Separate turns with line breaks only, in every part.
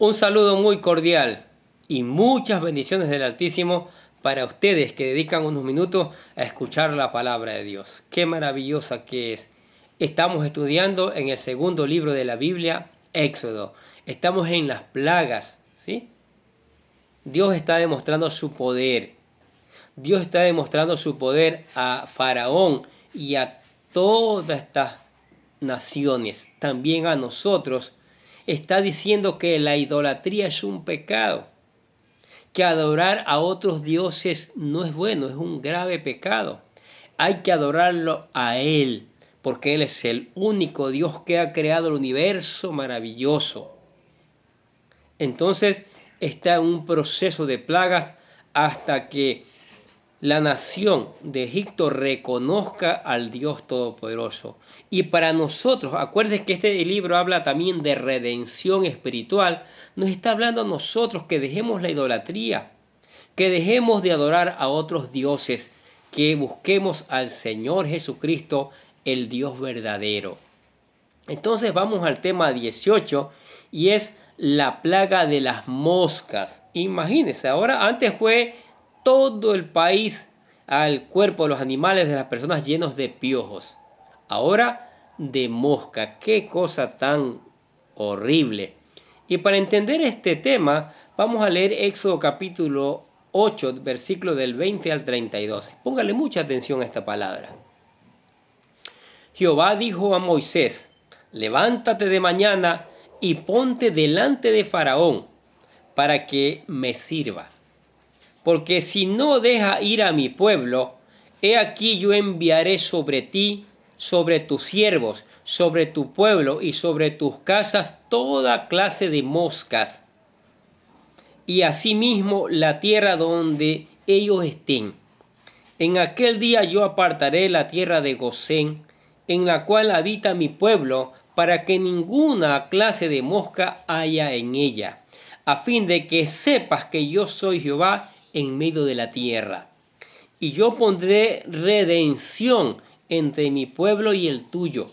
Un saludo muy cordial y muchas bendiciones del Altísimo para ustedes que dedican unos minutos a escuchar la palabra de Dios. Qué maravillosa que es. Estamos estudiando en el segundo libro de la Biblia, Éxodo. Estamos en las plagas, ¿sí? Dios está demostrando su poder. Dios está demostrando su poder a Faraón y a todas estas naciones, también a nosotros. Está diciendo que la idolatría es un pecado, que adorar a otros dioses no es bueno, es un grave pecado. Hay que adorarlo a Él, porque Él es el único Dios que ha creado el universo maravilloso. Entonces está en un proceso de plagas hasta que la nación de Egipto reconozca al Dios Todopoderoso. Y para nosotros, acuérdense que este libro habla también de redención espiritual, nos está hablando a nosotros que dejemos la idolatría, que dejemos de adorar a otros dioses, que busquemos al Señor Jesucristo, el Dios verdadero. Entonces vamos al tema 18 y es la plaga de las moscas. Imagínense, ahora antes fue todo el país al cuerpo de los animales de las personas llenos de piojos. Ahora de mosca. Qué cosa tan horrible. Y para entender este tema, vamos a leer Éxodo capítulo 8, versículo del 20 al 32. Póngale mucha atención a esta palabra. Jehová dijo a Moisés: levántate de mañana y ponte delante de Faraón para que me sirva. Porque si no deja ir a mi pueblo, he aquí yo enviaré sobre ti, sobre tus siervos, sobre tu pueblo y sobre tus casas toda clase de moscas, y asimismo la tierra donde ellos estén. En aquel día yo apartaré la tierra de Gosén, en la cual habita mi pueblo, para que ninguna clase de mosca haya en ella, a fin de que sepas que yo soy Jehová en medio de la tierra. Y yo pondré redención entre mi pueblo y el tuyo.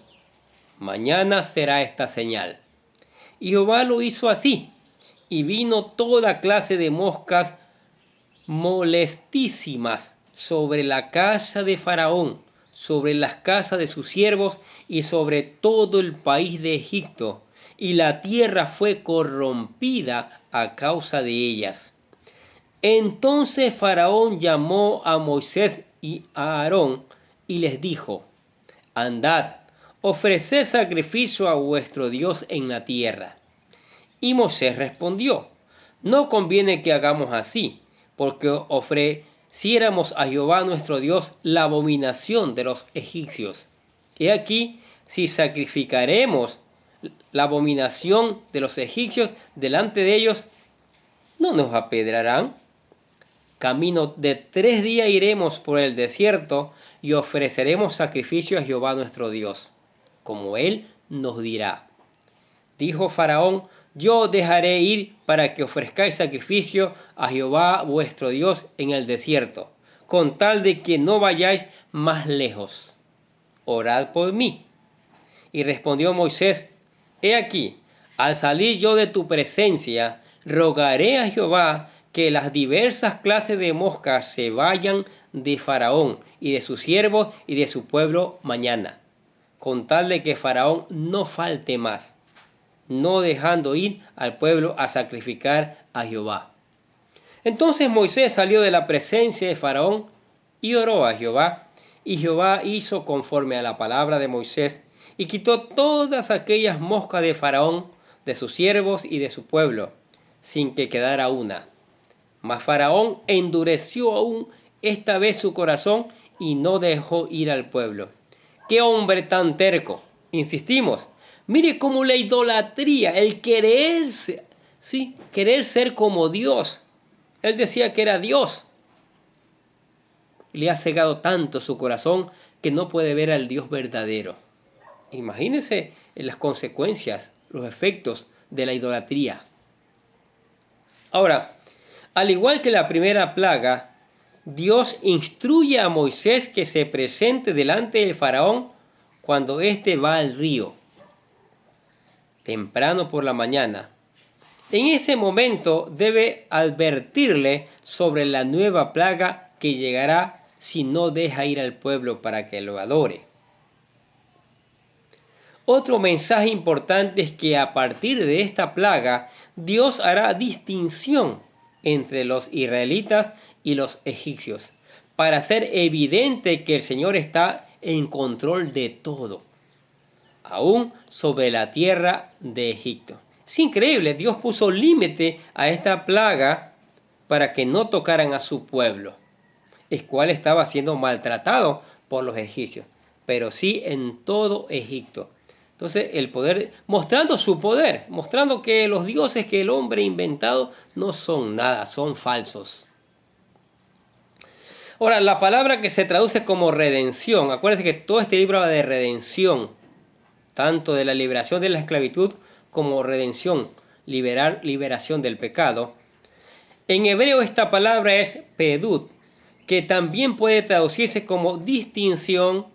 Mañana será esta señal. Y Jehová lo hizo así, y vino toda clase de moscas molestísimas sobre la casa de Faraón, sobre las casas de sus siervos y sobre todo el país de Egipto, y la tierra fue corrompida a causa de ellas. Entonces Faraón llamó a Moisés y a Aarón y les dijo: andad, ofreced sacrificio a vuestro Dios en la tierra. Y Moisés respondió: no conviene que hagamos así, porque ofreciéramos a Jehová nuestro Dios la abominación de los egipcios. He aquí, si sacrificaremos la abominación de los egipcios delante de ellos, ¿no nos apedrarán? Camino de 3 días iremos por el desierto y ofreceremos sacrificio a Jehová nuestro Dios, como Él nos dirá. Dijo Faraón: yo dejaré ir para que ofrezcáis sacrificio a Jehová vuestro Dios en el desierto, con tal de que no vayáis más lejos. Orad por mí. Y respondió Moisés: he aquí, al salir yo de tu presencia, rogaré a Jehová que las diversas clases de moscas se vayan de Faraón y de sus siervos y de su pueblo mañana, con tal de que Faraón no falte más, no dejando ir al pueblo a sacrificar a Jehová. Entonces Moisés salió de la presencia de Faraón y oró a Jehová, y Jehová hizo conforme a la palabra de Moisés, y quitó todas aquellas moscas de Faraón, de sus siervos y de su pueblo, sin que quedara una. Mas Faraón endureció aún esta vez su corazón y no dejó ir al pueblo. ¡Qué hombre tan terco! Insistimos. Mire cómo la idolatría, el querer ser como Dios. Él decía que era Dios. Le ha cegado tanto su corazón que no puede ver al Dios verdadero. Imagínense las consecuencias, los efectos de la idolatría. Ahora, al igual que la primera plaga, Dios instruye a Moisés que se presente delante del faraón cuando éste va al río, temprano por la mañana. En ese momento debe advertirle sobre la nueva plaga que llegará si no deja ir al pueblo para que lo adore. Otro mensaje importante es que a partir de esta plaga, Dios hará distinción entre los israelitas y los egipcios, para hacer evidente que el Señor está en control de todo, aún sobre la tierra de Egipto. Es increíble, Dios puso límite a esta plaga para que no tocaran a su pueblo, el cual estaba siendo maltratado por los egipcios, pero sí en todo Egipto. Entonces el poder, mostrando su poder, mostrando que los dioses que el hombre ha inventado no son nada, son falsos. Ahora, la palabra que se traduce como redención, acuérdense que todo este libro habla de redención, tanto de la liberación de la esclavitud como redención, liberación del pecado. En hebreo esta palabra es pedut, que también puede traducirse como distinción,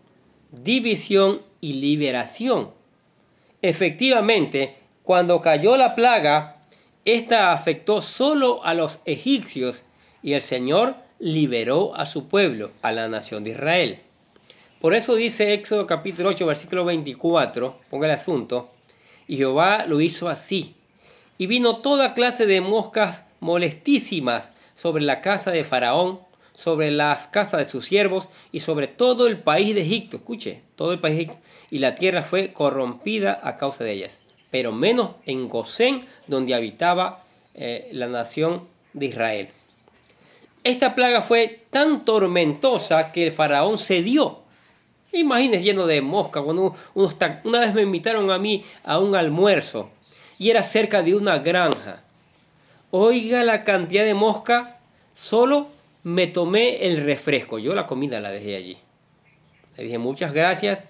división y liberación. Efectivamente, cuando cayó la plaga, esta afectó solo a los egipcios y el Señor liberó a su pueblo, a la nación de Israel. Por eso dice Éxodo capítulo 8, versículo 24, ponga el asunto, y Jehová lo hizo así, y vino toda clase de moscas molestísimas sobre la casa de Faraón, sobre las casas de sus siervos y sobre todo el país de Egipto. Escuche, todo el país de Egipto. Y la tierra fue corrompida a causa de ellas, pero menos en Gosén, donde habitaba la nación de Israel. Esta plaga fue tan tormentosa que el faraón cedió. Imagínense, lleno de moscas. Una vez me invitaron a mí a un almuerzo y era cerca de una granja. Oiga la cantidad de mosca, solo me tomé el refresco. Yo la comida la dejé allí. Le dije muchas gracias.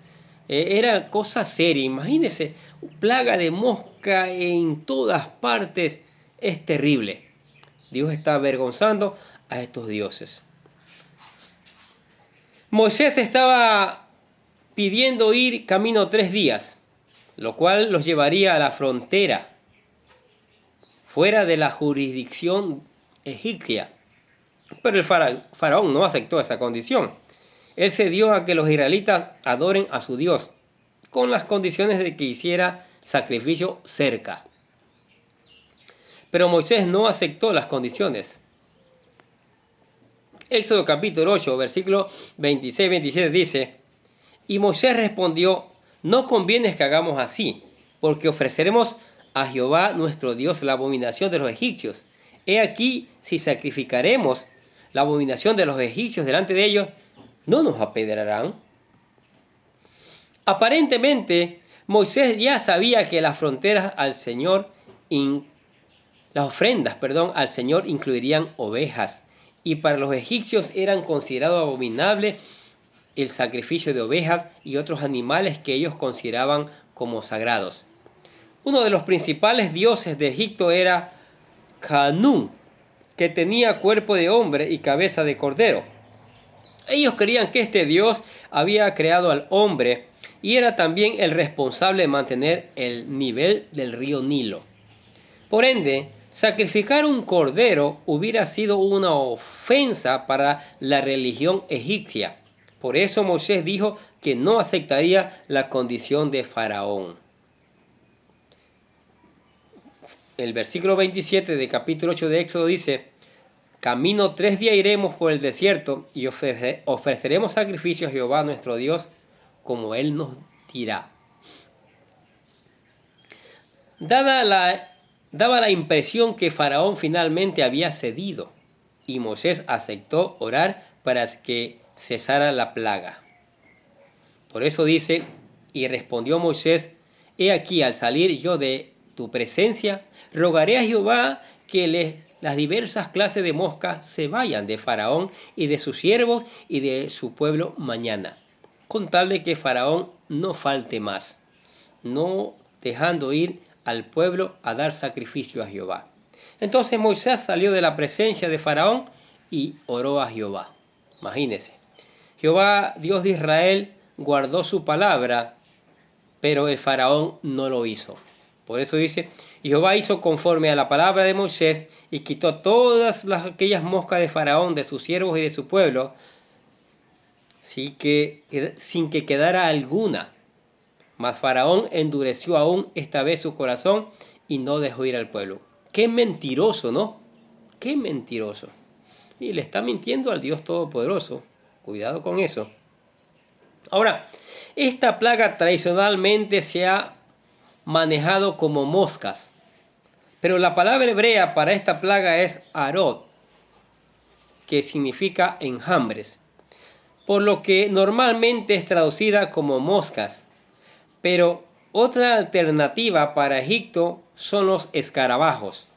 Era cosa seria. Imagínense, plaga de mosca en todas partes. Es terrible. Dios está avergonzando a estos dioses. Moisés estaba pidiendo ir camino 3 días, lo cual los llevaría a la frontera, fuera de la jurisdicción egipcia. Pero el faraón no aceptó esa condición. Él cedió a que los israelitas adoren a su Dios, con las condiciones de que hiciera sacrificio cerca. Pero Moisés no aceptó las condiciones. Éxodo capítulo 8, versículo 26-27 dice, y Moisés respondió, no conviene que hagamos así, porque ofreceremos a Jehová nuestro Dios la abominación de los egipcios. He aquí, si sacrificaremos la abominación de los egipcios delante de ellos, ¿no nos apedrearán? Aparentemente, Moisés ya sabía que las fronteras al Señor, las ofrendas, al Señor incluirían ovejas, y para los egipcios eran considerados abominables el sacrificio de ovejas y otros animales que ellos consideraban como sagrados. Uno de los principales dioses de Egipto era Khnum, que tenía cuerpo de hombre y cabeza de cordero. Ellos creían que este dios había creado al hombre y era también el responsable de mantener el nivel del río Nilo. Por ende, sacrificar un cordero hubiera sido una ofensa para la religión egipcia. Por eso Moisés dijo que no aceptaría la condición de Faraón. El versículo 27 de capítulo 8 de Éxodo dice, camino 3 días iremos por el desierto y ofreceremos sacrificio a Jehová nuestro Dios como Él nos dirá. Daba la impresión que Faraón finalmente había cedido y Moisés aceptó orar para que cesara la plaga. Por eso dice, y respondió Moisés, he aquí al salir yo de tu presencia, rogaré a Jehová que las diversas clases de moscas se vayan de Faraón y de sus siervos y de su pueblo mañana, con tal de que Faraón no falte más, no dejando ir al pueblo a dar sacrificio a Jehová. Entonces Moisés salió de la presencia de Faraón y oró a Jehová. Imagínense. Jehová, Dios de Israel, guardó su palabra, pero el faraón no lo hizo. Por eso dice, Y Jehová hizo conforme a la palabra de Moisés y quitó todas aquellas moscas de Faraón, de sus siervos y de su pueblo, sin que quedara alguna. Mas Faraón endureció aún esta vez su corazón y no dejó ir al pueblo. Qué mentiroso, ¿no? Qué mentiroso. Y le está mintiendo al Dios Todopoderoso. Cuidado con eso. Ahora, esta plaga tradicionalmente se ha manejado como moscas. Pero la palabra hebrea para esta plaga es arod, que significa enjambres. Por lo que normalmente es traducida como moscas. Pero otra alternativa para Egipto son los escarabajos.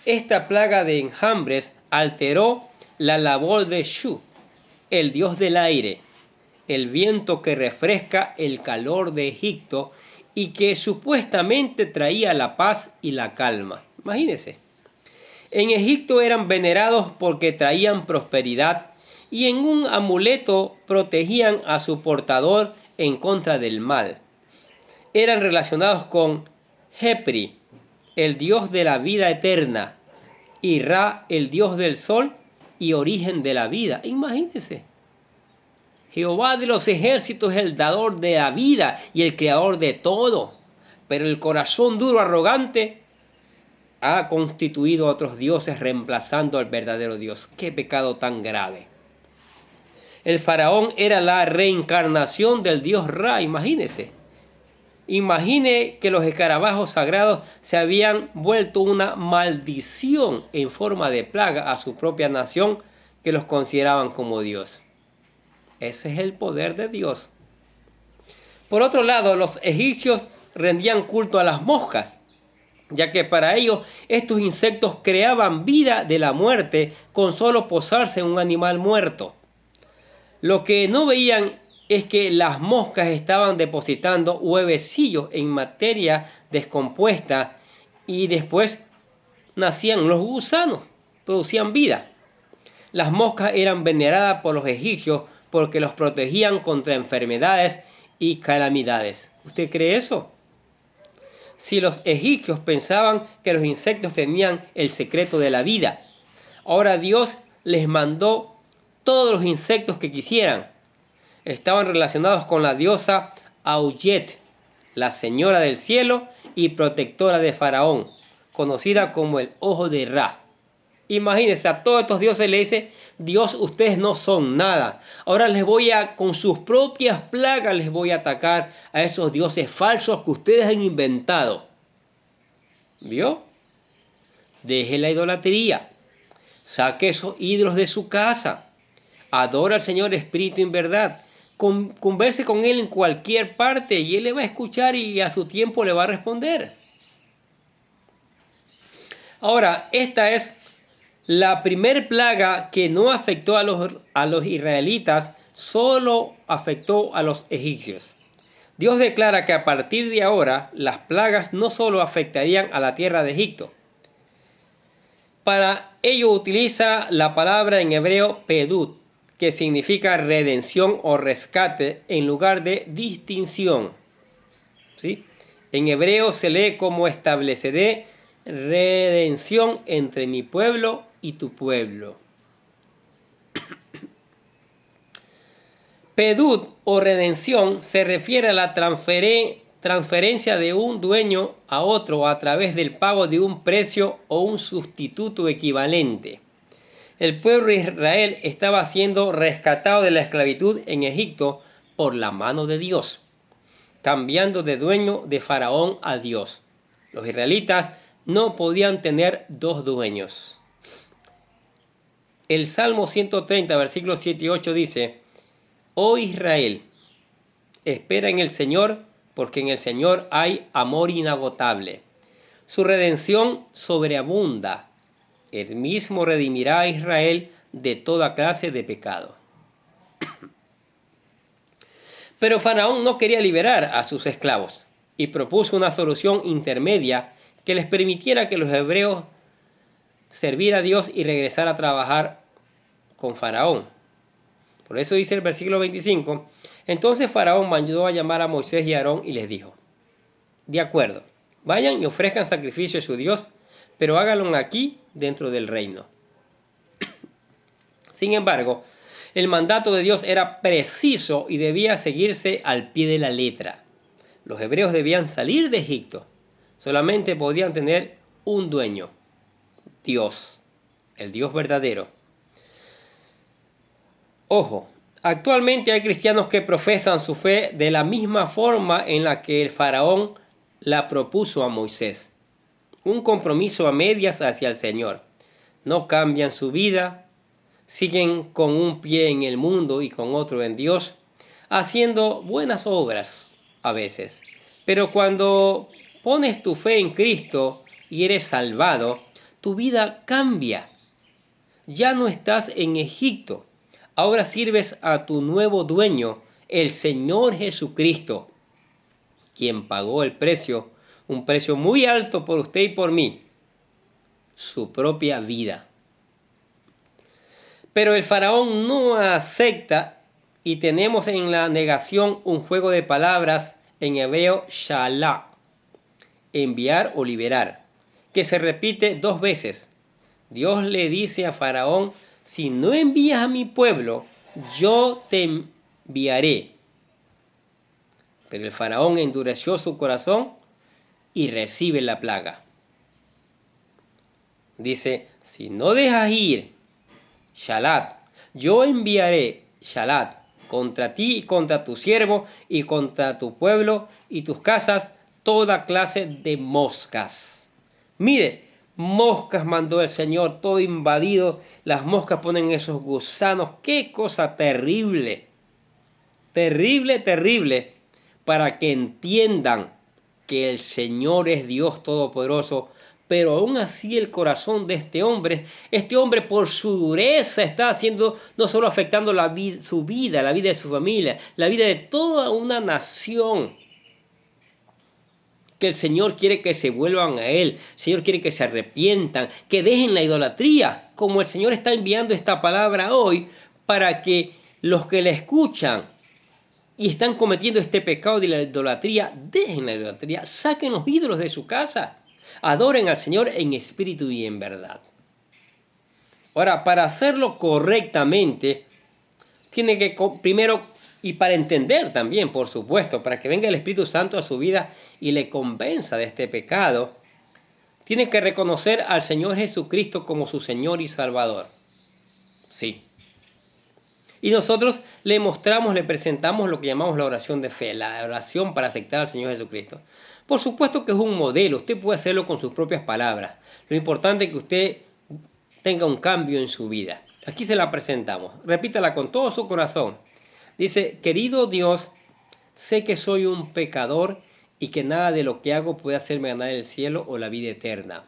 Esta plaga de enjambres alteró la labor de Shu, el dios del aire, el viento que refresca el calor de Egipto y que supuestamente traía la paz y la calma. Imagínense. En Egipto eran venerados porque traían prosperidad y en un amuleto protegían a su portador en contra del mal. Eran relacionados con Jepri, el dios de la vida eterna, y Ra, el dios del sol y origen de la vida. Imagínense. Jehová de los ejércitos es el dador de la vida y el creador de todo. Pero el corazón duro, arrogante, ha constituido a otros dioses reemplazando al verdadero Dios. ¡Qué pecado tan grave! El faraón era la reencarnación del dios Ra, imagínense. Imagine que los escarabajos sagrados se habían vuelto una maldición en forma de plaga a su propia nación que los consideraban como Dios. Ese es el poder de Dios. Por otro lado, los egipcios rendían culto a las moscas, ya que para ellos estos insectos creaban vida de la muerte con solo posarse en un animal muerto. Lo que no veían es que las moscas estaban depositando huevecillos en materia descompuesta y después nacían los gusanos, producían vida. Las moscas eran veneradas por los egipcios porque los protegían contra enfermedades y calamidades. ¿Usted cree eso? Si los egipcios pensaban que los insectos tenían el secreto de la vida, ahora Dios les mandó todos los insectos que quisieran. Estaban relacionados con la diosa Auyet, la señora del cielo y protectora de Faraón, conocida como el ojo de Ra. Imagínense, a todos estos dioses le dice: Dios, ustedes no son nada. Ahora con sus propias plagas les voy a atacar a esos dioses falsos que ustedes han inventado. ¿Vio? Deje la idolatría. Saque esos ídolos de su casa. Adora al Señor espíritu en verdad. Converse con Él en cualquier parte y Él le va a escuchar y a su tiempo le va a responder. Ahora, esta es la primer plaga que no afectó a los israelitas, solo afectó a los egipcios. Dios declara que a partir de ahora las plagas no solo afectarían a la tierra de Egipto. Para ello utiliza la palabra en hebreo pedut, que significa redención o rescate en lugar de distinción. ¿Sí? En hebreo se lee como estableceré redención entre mi pueblo y tu pueblo. Pedut o redención se refiere a la transferencia de un dueño a otro a través del pago de un precio o un sustituto equivalente. El pueblo de Israel estaba siendo rescatado de la esclavitud en Egipto por la mano de Dios, cambiando de dueño de Faraón a Dios. Los israelitas no podían tener dos dueños. El Salmo 130, versículos 7 y 8 dice: Oh Israel, espera en el Señor, porque en el Señor hay amor inagotable. Su redención sobreabunda. Él mismo redimirá a Israel de toda clase de pecado. Pero Faraón no quería liberar a sus esclavos y propuso una solución intermedia que les permitiera que los hebreos servir a Dios y regresar a trabajar con Faraón. Por eso dice el versículo 25: Entonces Faraón mandó a llamar a Moisés y a Aarón y les dijo: De acuerdo, Vayan y ofrezcan sacrificio a su Dios, pero háganlo aquí dentro del reino. Sin embargo, el mandato de Dios era preciso y debía seguirse al pie de la letra. Los hebreos debían salir de Egipto. Solamente podían tener un dueño, Dios, el Dios verdadero. Ojo, actualmente hay cristianos que profesan su fe de la misma forma en la que el faraón la propuso a Moisés. Un compromiso a medias hacia el Señor. No cambian su vida, siguen con un pie en el mundo y con otro en Dios, haciendo buenas obras a veces. Pero cuando pones tu fe en Cristo y eres salvado, tu vida cambia. Ya no estás en Egipto. Ahora sirves a tu nuevo dueño, el Señor Jesucristo, quien pagó el precio, un precio muy alto por usted y por mí, su propia vida. Pero el faraón no acepta y tenemos en la negación un juego de palabras en hebreo shalá, enviar o liberar, que se repite 2 veces. Dios le dice a Faraón, si no envías a mi pueblo, yo te enviaré. Pero el faraón endureció su corazón y recibe la plaga. Dice, si no dejas ir, Shalat, yo enviaré, Shalat, contra ti y contra tu siervo y contra tu pueblo y tus casas, toda clase de moscas. Mire, moscas mandó el Señor, todo invadido. Las moscas ponen esos gusanos. ¡Qué cosa terrible! Terrible, terrible. Para que entiendan que el Señor es Dios Todopoderoso. Pero aún así el corazón de este hombre por su dureza está haciendo, no solo afectando su vida, la vida de su familia, la vida de toda una nación. Que el Señor quiere que se vuelvan a Él. El Señor quiere que se arrepientan, que dejen la idolatría. Como el Señor está enviando esta palabra hoy para que los que la escuchan y están cometiendo este pecado de la idolatría, dejen la idolatría, saquen los ídolos de su casa. Adoren al Señor en espíritu y en verdad. Ahora, para hacerlo correctamente, tiene que primero, y para entender también, por supuesto, para que venga el Espíritu Santo a su vida y le convenza de este pecado, tiene que reconocer al Señor Jesucristo como su Señor y Salvador. Sí. Y nosotros le mostramos, le presentamos lo que llamamos la oración de fe, la oración para aceptar al Señor Jesucristo. Por supuesto que es un modelo, usted puede hacerlo con sus propias palabras. Lo importante es que usted tenga un cambio en su vida. Aquí se la presentamos. Repítala con todo su corazón. Dice, querido Dios, sé que soy un pecador y que nada de lo que hago puede hacerme ganar el cielo o la vida eterna.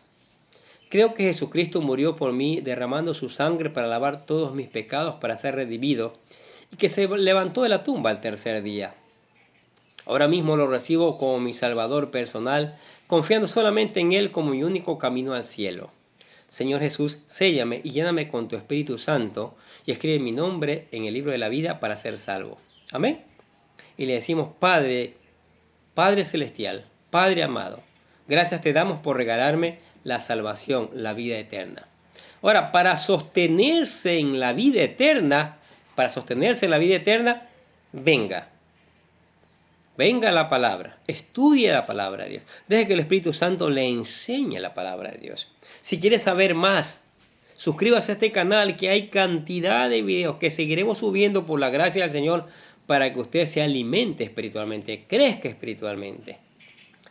Creo que Jesucristo murió por mí derramando su sangre para lavar todos mis pecados para ser redimido y que se levantó de la tumba al tercer día. Ahora mismo lo recibo como mi Salvador personal, confiando solamente en Él como mi único camino al cielo. Señor Jesús, séllame y lléname con tu Espíritu Santo y escribe mi nombre en el libro de la vida para ser salvo. Amén. Y le decimos, Padre Celestial, Padre amado, gracias te damos por regalarme la salvación, la vida eterna. Ahora, para sostenerse en la vida eterna, venga la palabra, estudie la palabra de Dios. Deje que el Espíritu Santo le enseñe la palabra de Dios. Si quiere saber más, suscríbase a este canal, que hay cantidad de videos que seguiremos subiendo por la gracia del Señor para que usted se alimente espiritualmente, crezca espiritualmente.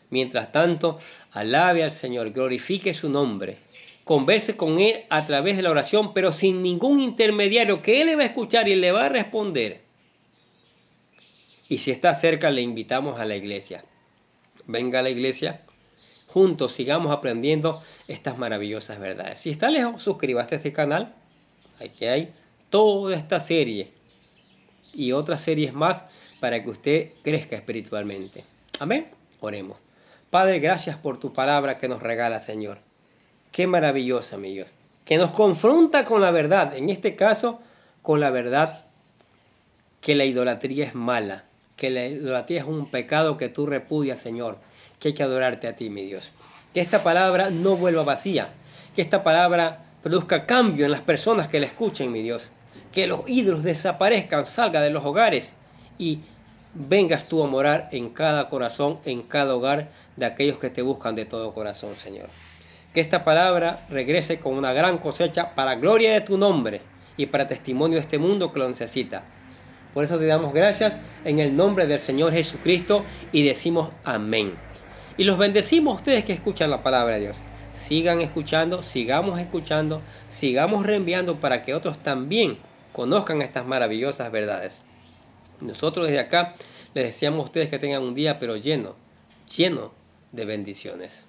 Mientras tanto, alabe al Señor, glorifique su nombre, converse con Él a través de la oración, pero sin ningún intermediario, que Él le va a escuchar y le va a responder. Y si está cerca, le invitamos a la iglesia. Venga a la iglesia, juntos sigamos aprendiendo estas maravillosas verdades. Si está lejos, suscríbase a este canal. Aquí hay toda esta serie y otras series más para que usted crezca espiritualmente. Amén. Oremos. Padre, gracias por tu palabra que nos regala, Señor. Qué maravillosa, mi Dios. Que nos confronta con la verdad. En este caso, con la verdad que la idolatría es mala. Que la idolatría es un pecado que tú repudias, Señor. que hay que adorarte a ti, mi Dios. Que esta palabra no vuelva vacía, que esta palabra produzca cambio en las personas que la escuchen, mi Dios. Que los ídolos desaparezcan, salgan de los hogares y vengas tú a morar en cada corazón, en cada hogar de aquellos que te buscan de todo corazón, Señor. Que esta palabra regrese con una gran cosecha para gloria de tu nombre y para testimonio de este mundo que lo necesita. Por eso te damos gracias en el nombre del Señor Jesucristo y decimos amén. Y los bendecimos a ustedes que escuchan la palabra de Dios. Sigan escuchando, sigamos reenviando para que otros también conozcan estas maravillosas verdades. Nosotros desde acá les deseamos a ustedes que tengan un día pero lleno de bendiciones.